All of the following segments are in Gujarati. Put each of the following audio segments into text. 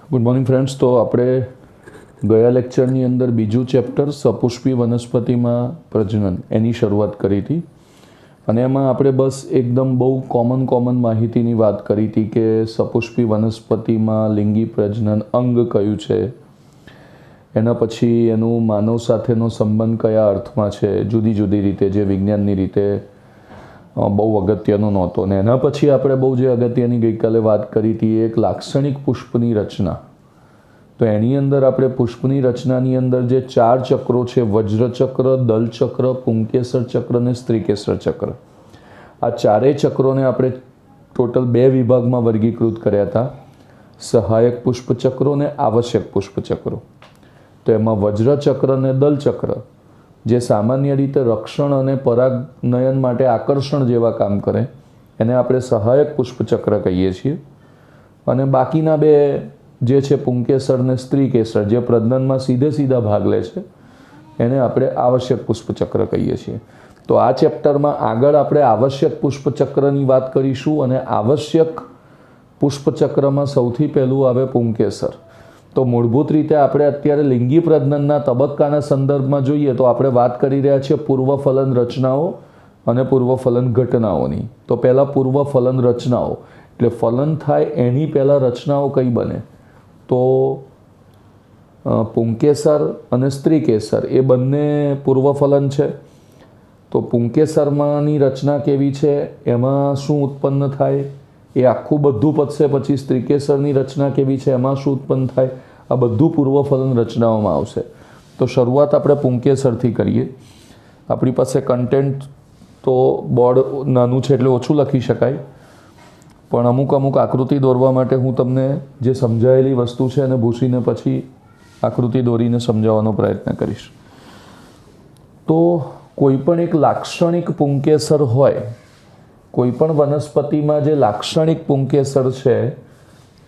Good morning friends. તો આપણે ગયા લેક્ચરની અંદર બીજું ચેપ્ટર સપુષ્પી વનસ્પતિમાં પ્રજનન એની શરૂઆત કરી હતી અને એમાં આપણે બસ એકદમ બહુ કોમન માહિતીની વાત કરી હતી કે સપુષ્પી વનસ્પતિમાં લિંગી પ્રજનન અંગ કયું છે, એના પછી એનું માનવ સાથેનો સંબંધ કયા અર્થમાં છે, જુદી જુદી રીતે, જે વિજ્ઞાનની રીતે બહુ અગત્યનો નહોતો. ને એના પછી આપણે બહુ જે અગત્યની ગઈકાલે વાત કરી હતી એક લાક્ષણિક પુષ્પની રચના. તો એની અંદર આપણે પુષ્પની રચનાની અંદર જે 4 ચક્રો છે, વજ્રચક્ર, દલચક્ર, પુંકેસર ચક્ર અને સ્ત્રીકેસર ચક્ર, આ ચારેય ચક્રોને આપણે ટોટલ 2 વિભાગમાં વર્ગીકૃત કર્યા હતા: સહાયક પુષ્પચક્રો અને આવશ્યક પુષ્પચક્રો. તો એમાં વજ્રચક્ર અને દલચક્ર જે સામાન્ય રીતે રક્ષણ અને પરાગનયન માટે આકર્ષણ જેવા કામ કરે એને આપણે સહાયક પુષ્પચક્ર કહીએ છીએ, અને બાકીના 2 જે છે પુંકેસર અને સ્ત્રીકેસર જે પ્રજનનમાં સીધા ભાગ લે છે એને આપણે આવશ્યક પુષ્પચક્ર કહીએ છીએ. તો આ ચેપ્ટરમાં આગળ આપણે આવશ્યક પુષ્પચક્રની વાત કરીશું અને આવશ્યક પુષ્પચક્રમાં સૌથી પહેલું આવે પુંકેસર. તો મૂળભૂત રીતે આપણે અત્યારે લિંગી પ્રજનનના તબક્કાના સંદર્ભમાં જોઈએ તો આપણે વાત કરી રહ્યા છીએ પૂર્વફલન રચનાઓ અને પૂર્વફલન ઘટનાઓની. તો પહેલાં પૂર્વફલન રચનાઓ એટલે ફલન થાય એની પહેલાં રચનાઓ કઈ બને, તો પુંકેસર અને સ્ત્રીકેસર એ બંને પૂર્વફલન છે. તો પુંકેસરમાંની રચના કેવી છે, એમાં શું ઉત્પન્ન થાય, એ આખું બધું પતશે પછી સ્ત્રીકેસરની રચના કેવી છે, એમાં શું ઉત્પન્ન થાય, આ બધું પૂર્વફલન રચનાઓમાં આવશે. તો શરૂઆત આપણે પુંકેસરથી કરીએ. આપણી પાસે કન્ટેન્ટ તો બોર્ડ નાનું છે એટલે ઓછું લખી શકાય, પણ અમુક આકૃતિ દોરવા માટે હું તમને જે સમજાયેલી વસ્તુ છે એને ભૂસીને પછી આકૃતિ દોરીને સમજાવવાનો પ્રયત્ન કરીશ. તો કોઈ પણ એક લાક્ષણિક પુંકેસર હોય, કોઈ પણ વનસ્પતિમાં જે લાક્ષણિક પુંકેસર છે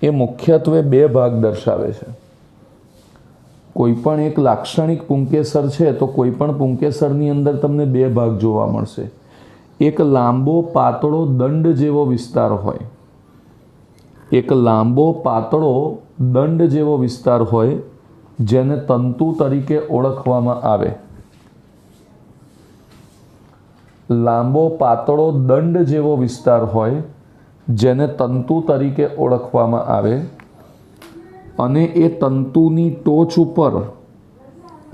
એ મુખ્યત્વે 2 ભાગ દર્શાવે છે. કોઈ પણ એક લાક્ષણિક પુંકેસર છે તો કોઈ પણ પુંકેસરની અંદર તમને 2 ભાગ જોવા મળશે. એક લાંબો પાતળો દંડ જેવો વિસ્તાર હોય, એક લાંબો પાતળો દંડ જેવો વિસ્તાર હોય જેને તંતુ તરીકે ઓળખવામાં આવે. લાંબો પાતળો દંડ જેવો વિસ્તાર હોય જેને તંતુ તરીકે ઓળખવામાં આવે, અને એ તંતુની ટોચ ઉપર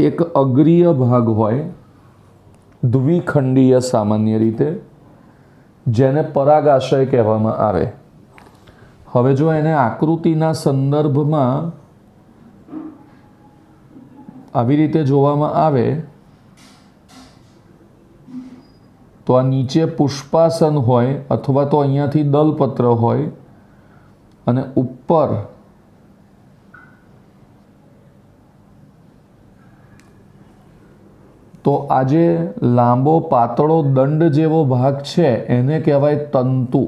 એક અગ્રીય ભાગ હોય, દ્વિખંડીય સામાન્ય રીતે, જેને પરાગાશય કહેવામાં આવે. હવે જો એને આકૃતિના સંદર્ભમાં આવી રીતે જોવામાં આવે તો આ નીચે પુષ્પાસન હોય અથવા તો અહીંયાથી દલપત્ર હોય અને ઉપર તો આ જે લાંબો પાતળો દંડ જેવો ભાગ છે એને કહેવાય તંતુ,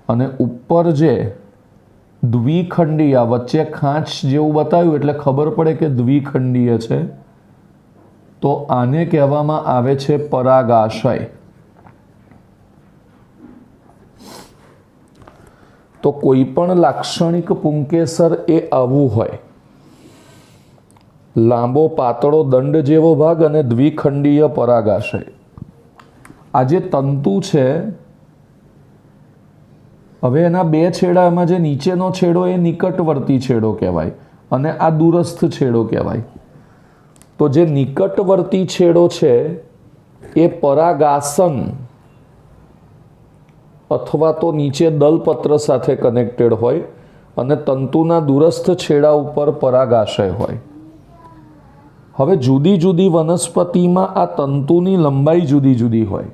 અને ઉપર જે દ્વિખંડીય વચ્ચે ખાંચ જેવું બતાવ્યું એટલે ખબર પડે કે દ્વિખંડીય છે, તો આને કહેવામાં આવે છે પરાગાશય. તો કોઈ પણ લાક્ષણિક પુંકેસર એ આવું હોય, લાંબો પાતળો દંડ જેવો ભાગ અને દ્વિખંડીય પરાગાશય. આ જે તંતુ છે, હવે એના 2 છેડામાં જે નીચેનો છેડો એ નિકટવર્તી છેડો કહેવાય અને આ દૂરસ્થ છેડો કહેવાય. તો જે નિકટવર્તી છેડો છે એ પરાગાસન અથવા તો નીચે દલપત્ર સાથે કનેક્ટેડ હોય અને તંતુના દૂરસ્થ છેડા ઉપર પરાગાશય હોય. હવે જુદી જુદી વનસ્પતિમાં આ તંતુની લંબાઈ જુદી હોય,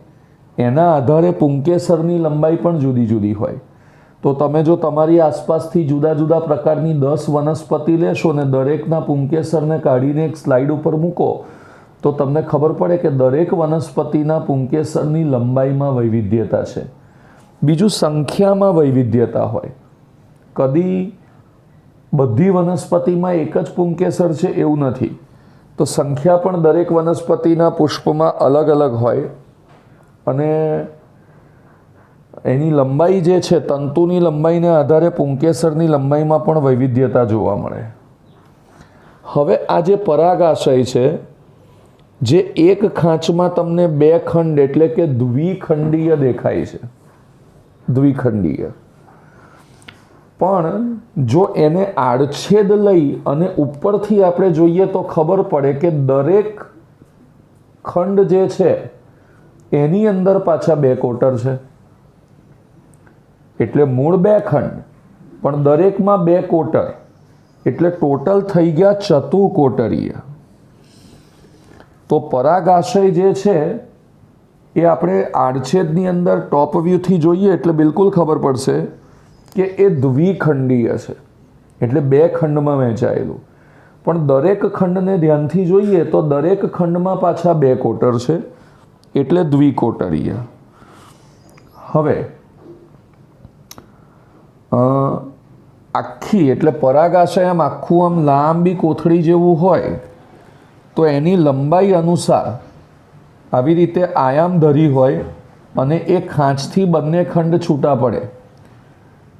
એના આધારે પુંકેસરની લંબાઈ પણ જુદી હોય. તો તમે જો તમારી આસપાસથી જુદા પ્રકારની 10 વનસ્પતિ લેશો ને દરેકના પુંકેસરને કાઢીને એક સ્લાઇડ ઉપર મૂકો તો તમને ખબર પડે કે દરેક વનસ્પતિના પુંકેસરની લંબાઈમાં વૈવિધ્યતા છે. બીજું સંખ્યામાં વૈવિધ્યતા હોય. કદી બધી વનસ્પતિમાં એક જ પુંકેસર છે એવું નથી. તો સંખ્યા પણ દરેક વનસ્પતિના પુષ્પમાં અલગ હોય અને એની લંબાઈ જે છે, તંતુની લંબાઈને આધારે પુંકેસરની લંબાઈમાં પણ વૈવિધ્યતા જોવા મળે. હવે આ જે પરાગાશય છે, જે એક ખાંચમાં તમને બે ખંડ એટલે કે દ્વિખંડીય દેખાય છે, દ્વિખંડીય. પણ જો એને આડછેદ લઈ અને ઉપરથી આપણે જોઈએ તો ખબર પડે કે દરેક ખંડ જે છે એની અંદર પાછા બે કોટર છે. એટલે મૂળ બે ખંડ પણ દરેકમાં બે કોટર, એટલે ટોટલ થઈ ગયા ચતુકોટરીય. તો પરાગાશય જે છે એ આપણે આડછેદની અંદર ટોપ વ્યૂથી જોઈએ એટલે બિલકુલ ખબર પડશે કે એ દ્વિખંડીય છે, એટલે બે ખંડમાં વહેંચાયેલું. પણ દરેક ખંડને ધ્યાનથી જોઈએ તો દરેક ખંડમાં પાછા બે કોટર છે, એટલે દ્વિકોટરીય. હવે આખી એટલે પરાગાશય આમ આખું આમ લાંબી કોથળી જેવું હોય તો એની લંબાઈ અનુસાર આવી રીતે આયામ ધરી હોય અને એ ખાંચથી બંને ખંડ છૂટા પડે.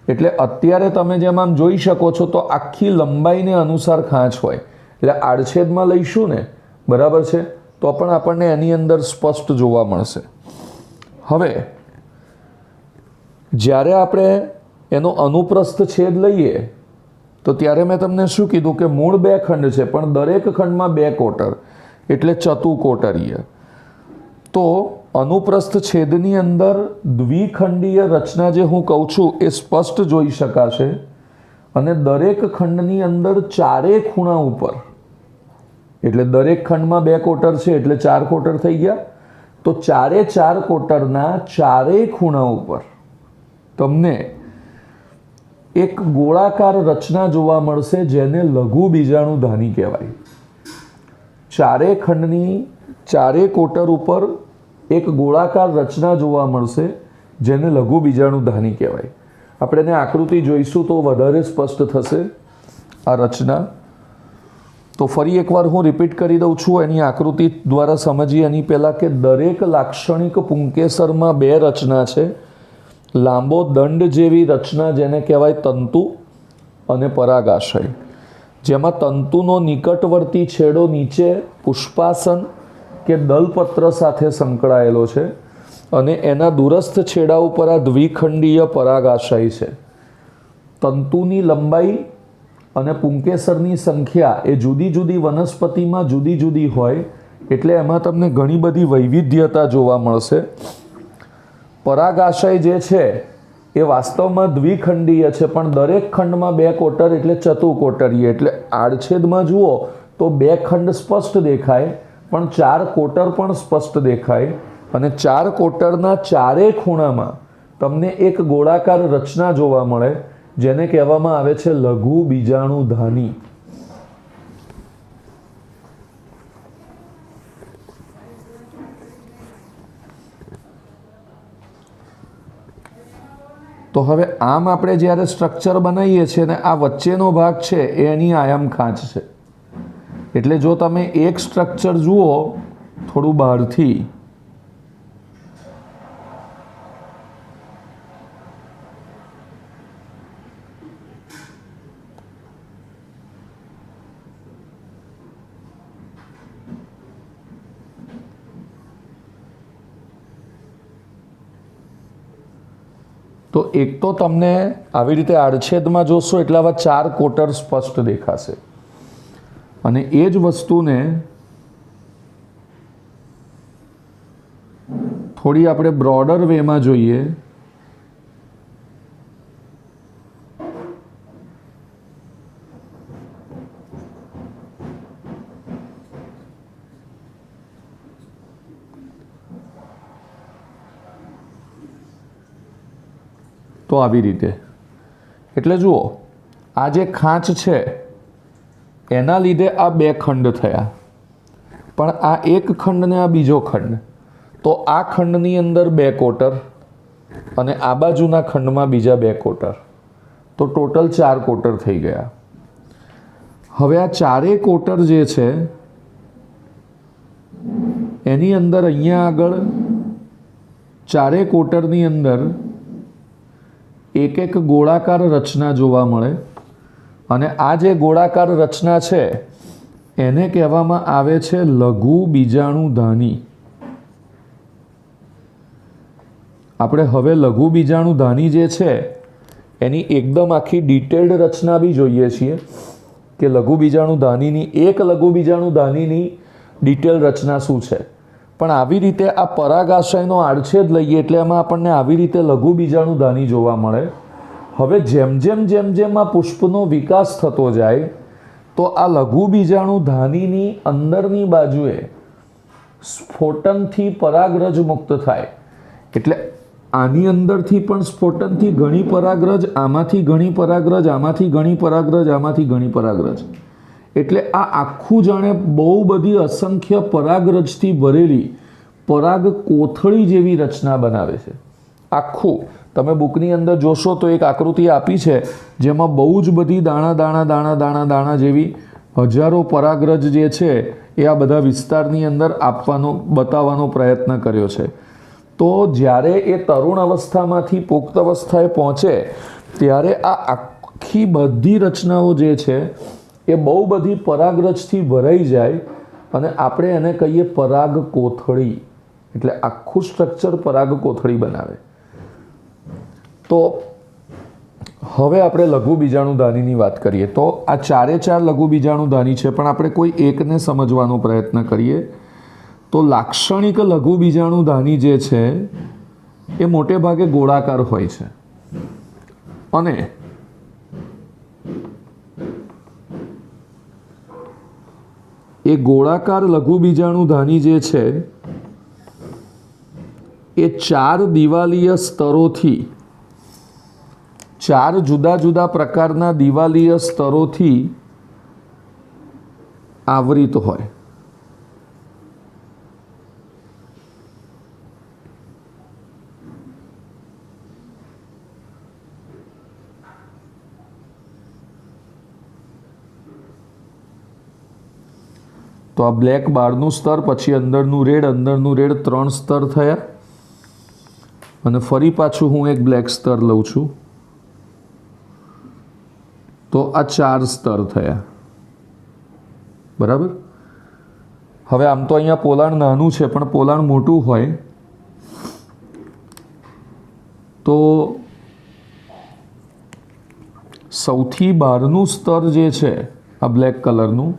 એટલે અત્યારે તમે જેમ આમ જોઈ શકો છો તો આખી લંબાઈને અનુસાર ખાંચ હોય. એટલે આડછેદમાં લઈશું ને, બરાબર છે, તો પણ આપણને એની અંદર સ્પષ્ટ જોવા મળશે. હવે જ્યારે આપણે એનો અનુપ્રસ્થ છેદ લઈએ તો ત્યારે મેં તમને શું કીધું કે મૂળ બે ખંડ છે પણ દરેક ખંડમાં બે કોટર, એટલે ચતુકોટરીય. તો અનુપ્રસ્થ છેદની અંદર દ્વિખંડીય રચના જે હું કહું છું એ સ્પષ્ટ જોઈ શકાશે. અને દરેક ખંડની અંદર ચારે ખૂણા ઉપર, એટલે દરેક ખંડમાં બે કોટર છે એટલે ચાર કોટર થઈ ગયા. તો ચારે ચાર કોટરના ચારેય ખૂણા ઉપર તમને એક ગોળાકાર રચના જોવા મળશે જેને લઘુ બીજાણુધાની કહેવાય. ચારે ખંડની ચારે કોટર ઉપર એક ગોળાકાર રચના જોવા મળશે જેને લઘુ બીજાણુધાની કહેવાય. આપણે એને આકૃતિ જોઈશું તો વધારે સ્પષ્ટ થશે આ રચના. તો ફરી એકવાર હું રિપીટ કરી દઉં છું, એની આકૃતિ દ્વારા સમજીએ એની પહેલાં કે દરેક લાક્ષણિક પુંકેસરમાં બે રચના છે. લાંબો દંડ જેવી રચના જેને કહેવાય તંતુ અને પરાગાશય, જેમાં તંતુનો નિકટવર્તી છેડો નીચે પુષ્પાસન કે દલપત્ર સાથે સંકળાયેલો છે અને એના દૂરસ્થ છેડા ઉપર આ દ્વિખંડીય પરાગાશય છે. તંતુની લંબાઈ અને પુંકેસરની સંખ્યા એ જુદી જુદી વનસ્પતિમાં જુદી જુદી હોય, એટલે એમાં તમને ઘણી બધી વૈવિધ્યતા જોવા મળશે. પરાગાશય જે છે એ વાસ્તવમાં દ્વિખંડીય છે પણ દરેક ખંડમાં બે કોટર એટલે ચતુકોટરીય. એટલે આડછેદમાં જુઓ તો બે ખંડ સ્પષ્ટ દેખાય પણ ચાર કોટર પણ સ્પષ્ટ દેખાય. અને ચાર કોટરના ચારે ખૂણામાં તમને એક ગોળાકાર રચના જોવા મળે જેને કહેવામાં આવે છે લઘુ બીજાણુધાની. તો હવે આમ આપણે જ્યારે સ્ટ્રક્ચર બનાવીએ છીએ ને આ વચ્ચેનો ભાગ છે એ એની આયામ ખાંચ છે. એટલે જો તમે એક સ્ટ્રક્ચર જુઓ થોડું બહારથી, તો એક તો તમને આવી રીતે આડછેદમાં જોશો એટલે આવા ચાર કોટર સ્પષ્ટ દેખાશે. અને એ જ વસ્તુને થોડી આપણે બ્રોડર વેમાં જોઈએ તો આવી રીતે. એટલે જુઓ આ જે ખાંચ છે એના લીધે આ બે ખંડ થયા, પણ આ એક ખંડ ને આ બીજો ખંડ, તો આ ખંડની અંદર બે કોટર અને આ બાજુના ખંડમાં બીજા બે કોટર, તો ટોટલ ચાર કોટર થઈ ગયા. હવે આ ચારેય કોટર જે છે એની અંદર અહીંયા આગળ ચારેય કોટરની અંદર એક એક ગોળાકાર રચના જોવા મળે અને આ જે ગોળાકાર રચના છે એને કહેવામાં આવે છે લઘુ બીજાણુધાની. આપણે હવે લઘુ બીજાણુધાની જે છે એની એકદમ આખી ડિટેલ્ડ રચના બી જોઈએ છીએ કે લઘુ બીજાણુધાનીની એક લઘુ બીજાણુધાનીની ડિટેલ રચના શું છે. પણ આવી રીતે આ પરાગાશયનો આડછેદ લઈએ એટલે એમાં આપણને આવી રીતે લઘુ બીજાણુધાની જોવા મળે. હવે જેમ જેમ આ પુષ્પનો વિકાસ થતો જાય તો આ લઘુ બીજાણુધાનીની અંદરની બાજુએ સ્ફોટનથી પરાગરજ મુક્ત થાય. એટલે આની અંદરથી પણ સ્ફોટનથી ઘણી પરાગરજ, આમાંથી ઘણી પરાગરજ, આમાંથી ઘણી પરાગરજ, આમાંથી ઘણી પરાગરજ. એટલે આ આખું જાણે બહુ બધી અસંખ્ય પરાગરજથી ભરેલી પરાગ કોથળી જેવી રચના બનાવે છે. આખું તમે બુકની અંદર જોશો તો એક આકૃતિ આપી છે જેમાં બહુ જ બધી દાણા જેવી હજારો પરાગરજ જે છે એ આ બધા વિસ્તારની અંદર બતાવવાનો પ્રયત્ન કર્યો છે. તો જ્યારે એ તરુણ અવસ્થામાંથી પુખ્ત અવસ્થાએ પહોંચે ત્યારે આ આખી બધી રચનાઓ જે છે એ બહુ બધી પરાગરજથી ભરાઈ જાય અને આપણે એને કહીએ પરાગ કોથળી. એટલે આખું સ્ટ્રક્ચર પરાગ કોથળી બનાવે. તો હવે આપણે લઘુ બીજાણુધાનીની વાત કરીએ તો આ ચારે ચાર લઘુ બીજાણુધાની છે, પણ આપણે કોઈ એકને સમજવાનો પ્રયત્ન કરીએ તો લાક્ષણિક લઘુ બીજાણુધાની જે છે એ મોટે ભાગે ગોળાકાર હોય છે અને એ ગોળાકાર લઘુ બીજાણુધાની જે છે એ ચાર દિવાલીય સ્તરોથી, ચાર જુદા જુદા પ્રકારના દિવાલીય સ્તરોથી આવૃત હોય. તો આ બ્લેક બહારનું સ્તર, પછી અંદરનું રેડ, 3 સ્તર થયા અને ફરી પાછું હું એક બ્લેક સ્તર લઉં છું તો આ 4 સ્તર થયા. બરાબર. હવે આમ તો અહીંયા પોલાણ નાનું છે પણ પોલાણ મોટું હોય તો સૌથી બહારનું સ્તર જે છે આ બ્લેક કલરનું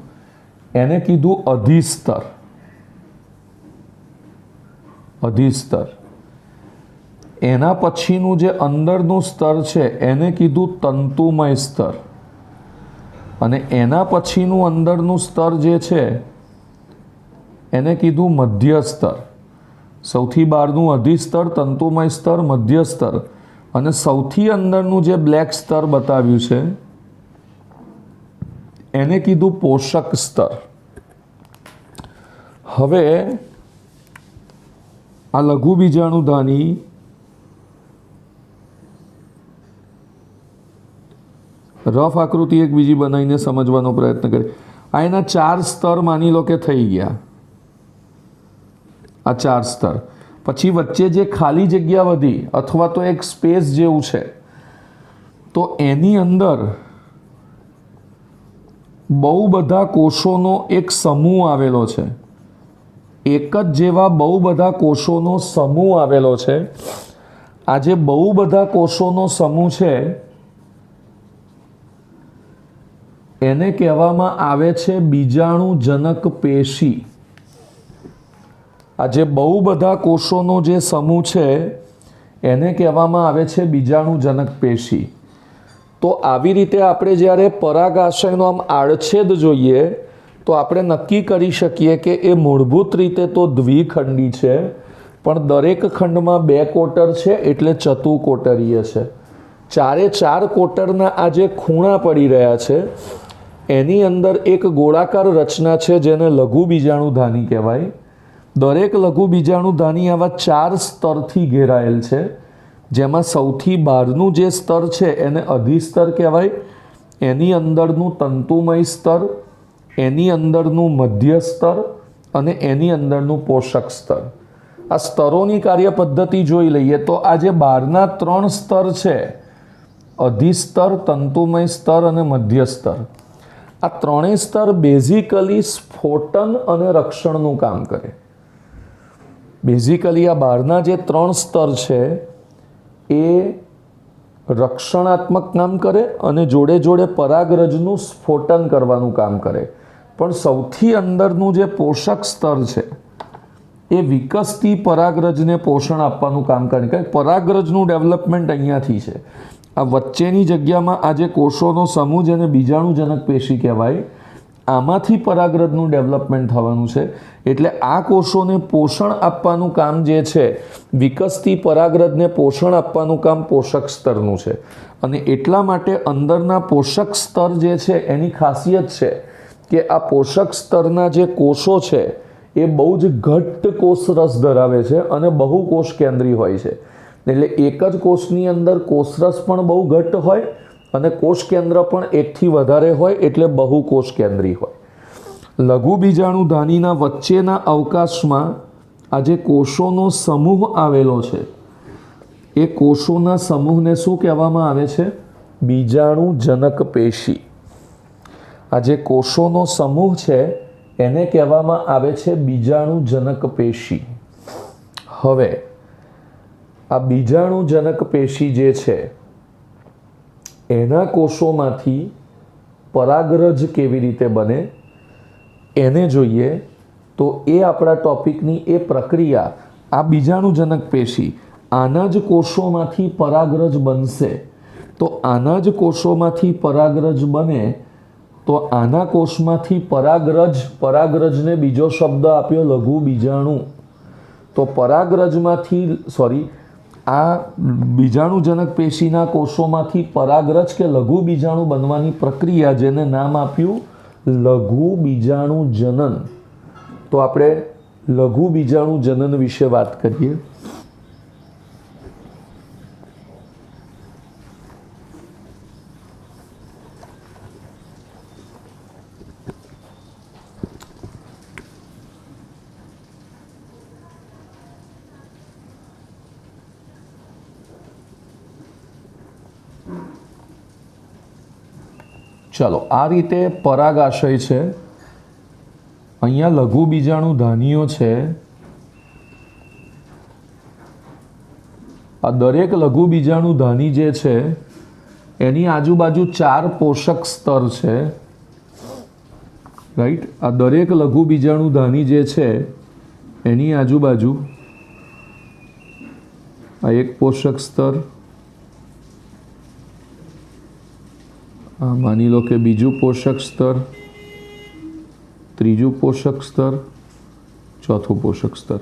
એને કીધું અધિસ્તર. અધિસ્તર. એના પછીનું જે અંદરનું સ્તર છે એને કીધું તંતુમય સ્તર અને એના પછીનું અંદરનું સ્તર જે છે એને કીધું મધ્ય સ્તર. સૌથી બહારનું અધિસ્તર, તંતુમય સ્તર, મધ્ય સ્તર અને સૌથી અંદરનું જે બ્લેક સ્તર બતાવ્યું છે એને કીધું પોષક સ્તર. હવે આ લઘુ બીજાણુધાની રફ આકૃતિ એક બીજી બનાવીને સમજવાનો પ્રયત્ન કરીએ. આ એના 4 સ્તર માની લો કે થઈ ગયા. આ 4 સ્તર પછી વચ્ચે જે ખાલી જગ્યા વધી અથવા તો એક સ્પેસ જેવું છે તો એની અંદર બહુ બધા કોષોનો એક સમૂહ આવેલો છે. એક જ જેવા બહુ બધા કોષોનો સમૂહ આવેલો છે. આ જે બહુ બધા કોષોનો સમૂહ છે એને કહેવામાં આવે છે બીજાણુજનક પેશી. આ જે બહુ બધા કોષોનો જે સમૂહ છે એને કહેવામાં આવે છે બીજાણુજનક પેશી. તો આવી રીતે આપણે જ્યારે પરાગાશયનો આમ આડછેદ જોઈએ તો આપણે નક્કી કરી શકીએ કે એ મૂળભૂત રીતે તો દ્વિખંડી છે પણ દરેક ખંડમાં 2 કોટર છે એટલે ચતુકોટરીય છે. ચારે ચાર કોટરના આ જે ખૂણા પડી રહ્યા છે એની અંદર એક ગોળાકાર રચના છે જેને લઘુ બીજાણુધાની કહેવાય. દરેક લઘુ બીજાણુધાની આવા 4 સ્તરથી ઘેરાયેલ છે જેમાં સૌથી બહારનું જે સ્તર છે એને અધિસ્તર કહેવાય. એની અંદરનું તંતુમય સ્તર, એની અંદરનું મધ્ય સ્તર અને એની અંદરનું પોષક સ્તર. આ સ્તરોની કાર્ય પદ્ધતિ જોઈ લઈએ તો આ જે બહારના 3 સ્તર છે અધિસ્તર, તંતુમય સ્તર અને મધ્ય સ્તર. આ ત્રણેય સ્તર બેઝિકલી સ્ફોટન અને રક્ષણનું કામ કરે. બેઝિકલી આ બહારના જે 3 સ્તર છે એ રક્ષણાત્મક કામ કરે અને જોડે જોડે પરાગરજનું સ્ફોટન કરવાનું કામ કરે. પણ સૌથી અંદરનું જે પોષક સ્તર છે એ વિકસતી પરાગરજને પોષણ આપવાનું કામ કરે. કારણ કે પરાગરજનું ડેવલપમેન્ટ અહીંયાથી છે. આ વચ્ચેની જગ્યામાં આ જે કોષોનો સમૂહ જેને બીજાણુજનક પેશી કહેવાય, આમાંથી પરાગરજનું ડેવલપમેન્ટ થવાનું છે. એટલે આ કોષોને પોષણ આપવાનું કામ જે છે, વિકસતી પરાગરજને પોષણ આપવાનું કામ પોષક સ્તરનું છે. અને એટલા માટે અંદરના પોષક સ્તર જે છે એની ખાસિયત છે કે આ પોષક સ્તરના જે કોષો છે એ બહુ જ ઘટ્ટ કોષરસ ધરાવે છે અને બહુ કોષ કેન્દ્રી હોય છે. એટલે એક જ કોષની અંદર કોષરસ પણ બહુ ઘટ્ટ હોય અને કોષ કેન્દ્ર પણ એકથી વધારે હોય, એટલે બહુ કોષ કેન્દ્રી હોય. લઘુ બીજાણુધાનીના વચ્ચેના અવકાશમાં આ જે કોષોનો સમૂહ આવેલો છે એ કોષોના સમૂહને શું કહેવામાં આવે છે? બીજાણુજનક પેશી. આ જે કોષોનો સમૂહ છે એને કહેવામાં આવે છે બીજાણુજનક પેશી. હવે આ બીજાણુજનક પેશી જે છે એના કોષોમાંથી પરાગરજ કેવી રીતે બને એને જોઈએ તો એ આપણા ટોપિકની એ પ્રક્રિયા. આ બીજાણુજનક પેશી આના જ કોષોમાંથી પરાગરજ બનશે. તો આના જ કોષોમાંથી પરાગરજ બને તો આના કોષમાંથી પરાગરજને બીજો શબ્દ આપ્યો લઘુ બીજાણુ. તો પરાગરજમાંથી આ બીજાણુજનક પેશીના કોષોમાંથી પરાગરજ કે લઘુ બીજાણુ બનવાની પ્રક્રિયા જેને નામ આપ્યું લઘુ બીજાણુજનન. તો આપણે લઘુ બીજાણુજનન વિશે વાત કરીએ. ચાલો, આ રીતે પરાગાશય છે. અહીંયા લઘુ બીજાણુધાનીઓ છે. આ દરેક લઘુ બીજાણુધાની જે છે એની આજુબાજુ 4 પોષક સ્તર છે. રાઈટ? આ દરેક લઘુ બીજાણુધાની જે છે એની આજુબાજુ આ એક પોષક સ્તર, માની લો કે બીજું પોષક સ્તર, ત્રીજું પોષક સ્તર, ચોથું પોષક સ્તર,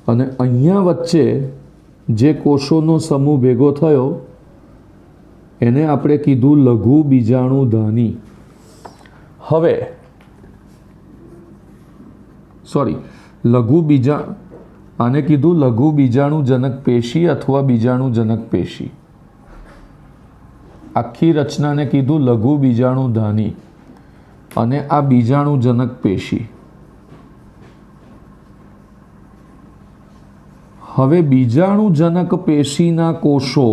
અને અહીંયા વચ્ચે જે કોષોનો સમૂહ ભેગો થયો એને આપણે કીધું લઘુ બીજાણુધાની. હવે આને કીધું લઘુ બીજાણુજનક પેશી અથવા બીજાણુજનક પેશી. આખી રચનાને કીધું લઘુ બીજાણુધાની અને આ બીજાણુજનક પેશી. હવે બીજાણુજનક પેશીના કોષો,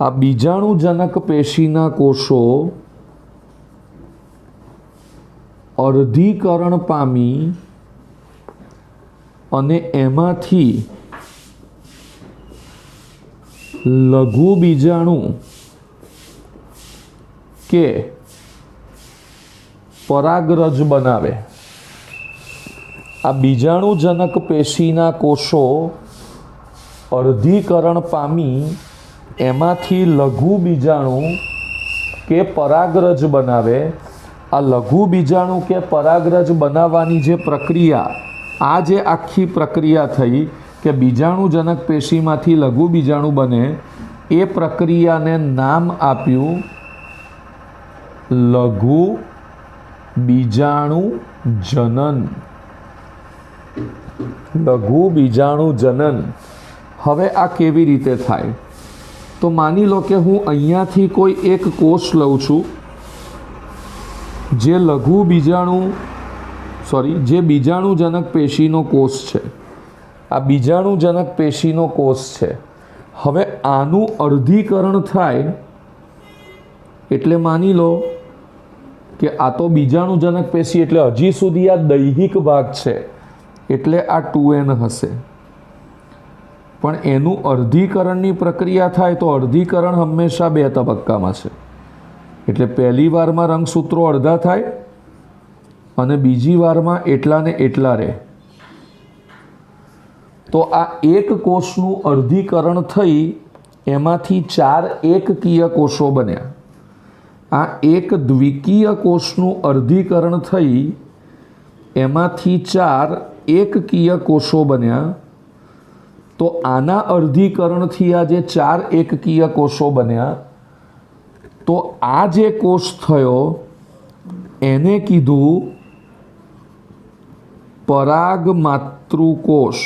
આ બીજાણુજનક પેશીના કોષો અર્ધીકરણ પામી અને એમાંથી લઘુ બીજાણુ કે પરાગરજ બનાવે. આ બીજાણુજનક પેશીના કોષો અર્ધીકરણ પામી એમાંથી લઘુ બીજાણુ કે પરાગરજ બનાવે. આ લઘુ બીજાણુ કે પરાગરજ બનાવવાની જે પ્રક્રિયા, આ જે આખી પ્રક્રિયા થઈ કે બીજાણુજનક પેશીમાંથી લઘુ બીજાણુ બને, એ પ્રક્રિયાને નામ આપ્યું લઘુ બીજાણુજનન. લઘુ બીજાણુજનન. હવે આ કેવી રીતે થાય? તો માની લો કે હું અહીંયાથી કોઈ એક કોષ લઉં છું જે જે બીજાણુજનક પેશીનો કોષ છે. આ બીજાણુજનક પેશીનો કોષ છે. હવે આનું અર્ધીકરણ થાય એટલે માની લો કે આ તો બીજાણુજનક પેશી, એટલે હજી સુધી આ દૈહિક ભાગ છે એટલે આ 2n હશે. પણ એનું અર્ધીકરણની પ્રક્રિયા થાય તો અર્ધીકરણ હંમેશા 2 તબક્કામાં છે. એટલે પહેલી વારમાં રંગસૂત્રો અડધા થાય અને બીજી વારમાં એટલા ને એટલા રહે. તો આ એક કોષનું અર્ધીકરણ થઈ એમાંથી 4 એકકીય કોષો બન્યા. આ એક દ્વિકીય કોષનું અર્ધીકરણ થઈ એમાંથી 4 એકકીય કોષો બન્યા. તો આના અર્ધીકરણથી આ જે 4 એકકીય કોષો બન્યા, તો આ જે કોષ થયો એને કીધું પરાગમાતૃકોષ.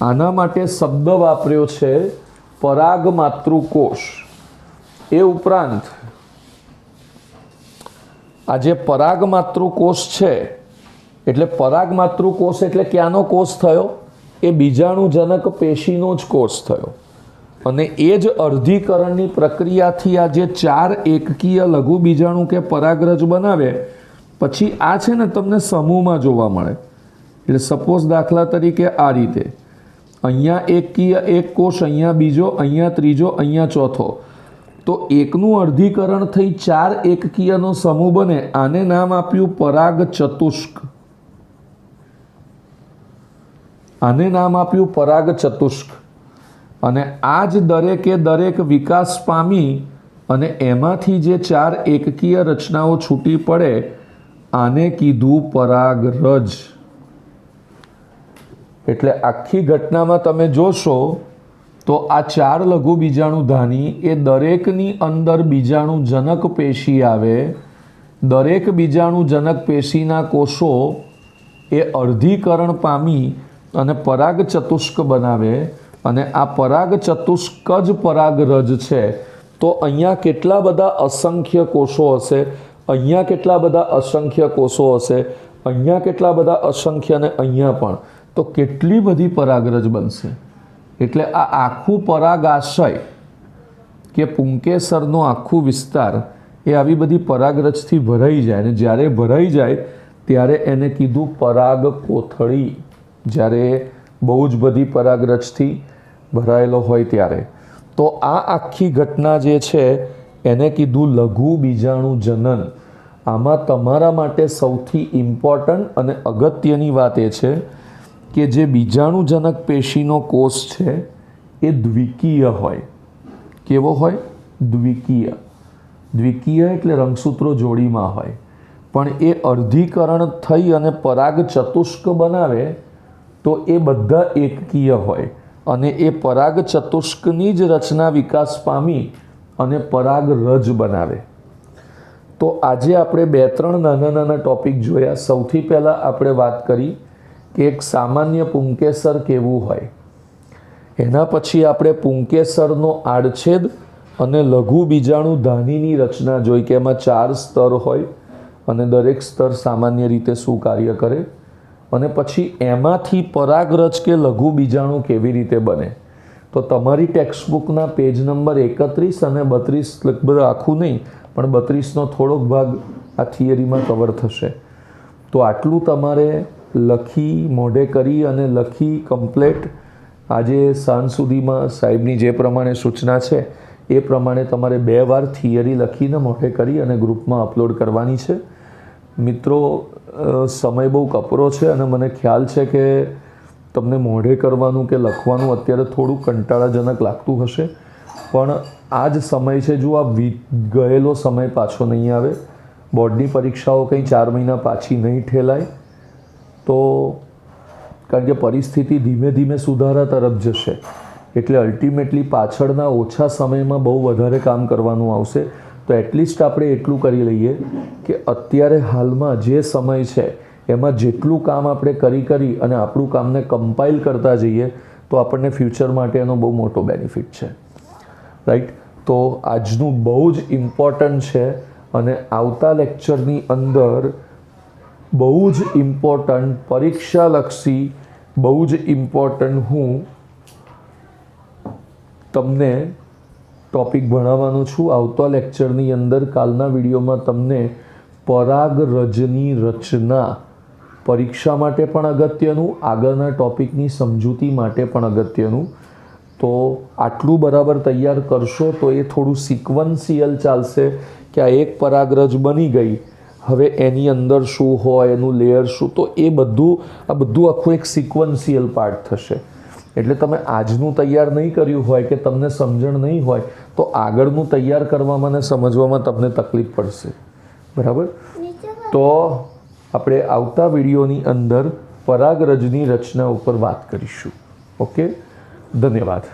આના માટે શબ્દ વાપર્યો છે પરાગમાતૃકોષ. એ ઉપરાંત આ જે પરાગમાતૃકોષ છે, એટલે પરાગમાતૃકોષ એટલે ક્યાંનો કોષ થયો? એ બીજાણુજનક પેશીનો જ કોષ થયો. અને એ જ અર્ધીકરણની પ્રક્રિયાથી આ જે 4 એકકીય લઘુ બીજાણુ કે પરાગરજ બનાવે, પછી આ છે ને તમને સમૂહમાં જોવા મળે. એટલે સપોઝ દાખલા તરીકે આ રીતે અહીંયા એકકીય એક કોષ, અહીંયા બીજો, અહીંયા ત્રીજો, અહીંયા ચોથો. તો એકનું અર્ધીકરણ થઈ 4 એકકીયનો સમૂહ બને. આને નામ આપ્યું પરાગ ચતુષ્ક. આને નામ આપ્યું પરાગ ચતુષ્ક. અને આ જ દરેકે દરેક વિકાસ પામી અને એમાંથી જે 4 એકકીય રચનાઓ છૂટી પડે આને કીધું પરાગરજ. એટલે આખી ઘટનામાં તમે જોશો તો આ 4 લઘુ બીજાણુધાની એ દરેકની અંદર બીજાણુજનક પેશી આવે. દરેક બીજાણુજનક પેશીના કોષો એ અર્ધીકરણ પામી અને પરાગ ચતુષ્ક બનાવે. અને આ પરાગ ચતુષ્ક જ પરાગરજ છે. તો અહીંયા કેટલા બધા અસંખ્ય કોષો હશે, અહીંયા કેટલા બધા અસંખ્ય કોષો હશે, અહીંયા કેટલા બધા અસંખ્ય, અને અહીંયા પણ. તો કેટલી બધી પરાગરજ બનશે. એટલે આ આખું પરાગાશય કે પુંકેસરનો આખું વિસ્તાર એ આવી બધી પરાગરજથી ભરાઈ જાય. અને જ્યારે ભરાઈ જાય ત્યારે એને કીધું પરાગ કોથળી. જ્યારે બહુ જ બધી પરાગરજથી ભરાયેલો હોય ત્યારે. તો આ આખી ઘટના જે છે એને કીધું લઘુ બીજાણુ જનન. આમાં તમારા માટે સૌથી ઇમ્પોર્ટન્ટ અને અગત્યની વાત એ છે કે જે બીજાણુજનક પેશીનો કોષ છે એ દ્વિકીય હોય. કેવો હોય? દ્વિકીય. દ્વિકીય એટલે રંગસૂત્રો જોડીમાં હોય. પણ એ અર્ધીકરણ થઈ અને પરાગ ચતુષ્ક બનાવે તો એ બધા એકકીય હોય. અને એ પરાગ ચતુષ્કની જ રચના વિકાસ પામી અને પરાગરજ બનાવે. તો આજે આપણે 2-3 નાના નાના ટોપિક જોયા. સૌથી પહેલાં આપણે વાત કરી કે એક સામાન્ય પુંકેસર કેવું હોય. એના પછી આપણે પુંકેસરનો આડછેદ અને લઘુ બીજાણુધાનીની રચના જોઈ કે એમાં 4 સ્તર હોય અને દરેક સ્તર સામાન્ય રીતે શું કાર્ય કરે. અને પછી એમાંથી પરાગરજ કે લઘુ બીજાણુ કેવી રીતે બને. તો તમારી ટેક્સ્ટબુકના પેજ નંબર 31 અને 32, લગભગ આખું નહીં પણ 32નો થોડોક ભાગ આ થિયરીમાં કવર થશે. તો આટલું તમારે લખી મોઢે કરી અને લખી કમ્પ્લેટ આજે સાંજ સુધીમાં સાહેબની જે પ્રમાણે સૂચના છે એ પ્રમાણે તમારે 2 વાર થિયરી લખીને મોઢે કરી અને ગ્રુપમાં અપલોડ કરવાની છે. મિત્રો, સમય બહુ કપરો છે અને મને ખ્યાલ છે કે તમને મોઢે કરવાનું કે લખવાનું અત્યારે થોડું કંટાળાજનક લાગતું હશે. પણ આ જ સમય છે. જો આ ગયેલો સમય પાછો નહીં આવે. બોર્ડની પરીક્ષાઓ કંઈ 4 મહિના પાછી નહીં ઠેલાય. તો કારણ કે પરિસ્થિતિ ધીમે ધીમે સુધારા તરફ જશે. એટલે અલ્ટિમેટલી પાછળના ઓછા સમયમાં બહુ વધારે કામ કરવાનું આવશે. તો એટલીસ્ટ આપણે એટલું કરી લઈએ કે અત્યારે હાલમાં જે સમય છે એમાં જેટલું કામ આપણે કરી અને આપણું કામને કમ્પાઇલ કરતા જઈએ તો આપણને ફ્યુચર માટે એનો બહુ મોટો બેનિફિટ છે. રાઈટ. તો આજનું બહુ જ ઇમ્પોર્ટન્ટ છે અને આવતા લેક્ચરની અંદર બહુ જ ઇમ્પોર્ટન્ટ પરીક્ષાલક્ષી બહુ જ ઇમ્પોર્ટન્ટ હું તમને ટોપિક ભણાવવાનો છું આવતા લેક્ચરની અંદર. કાલના વિડીયોમાં તમને પરાગરજની રચના પરીક્ષા માટે પણ અગત્યનું, આગળના ટોપિકની સમજૂતી માટે પણ અગત્યનું. તો આટલું બરાબર તૈયાર કરશો તો એ થોડું સિક્વન્શિયલ ચાલશે કે આ એક પરાગરજ બની ગઈ, હવે એની અંદર શું હોય, એનું લેયર શું, તો એ બધું આખું એક સિક્વન્શિયલ પાર્ટ થશે. એટલે તમે આજનું તૈયાર નહીં કર્યું હોય કે તમને સમજણ નહીં હોય તો આગળનું તૈયાર કરવામાં અને સમજવામાં તમને તકલીફ પડશે. બરાબર? તો આપણે આવતા વિડીયોની અંદર પરાગરજની રચના ઉપર વાત કરીશું. ઓકે, ધન્યવાદ.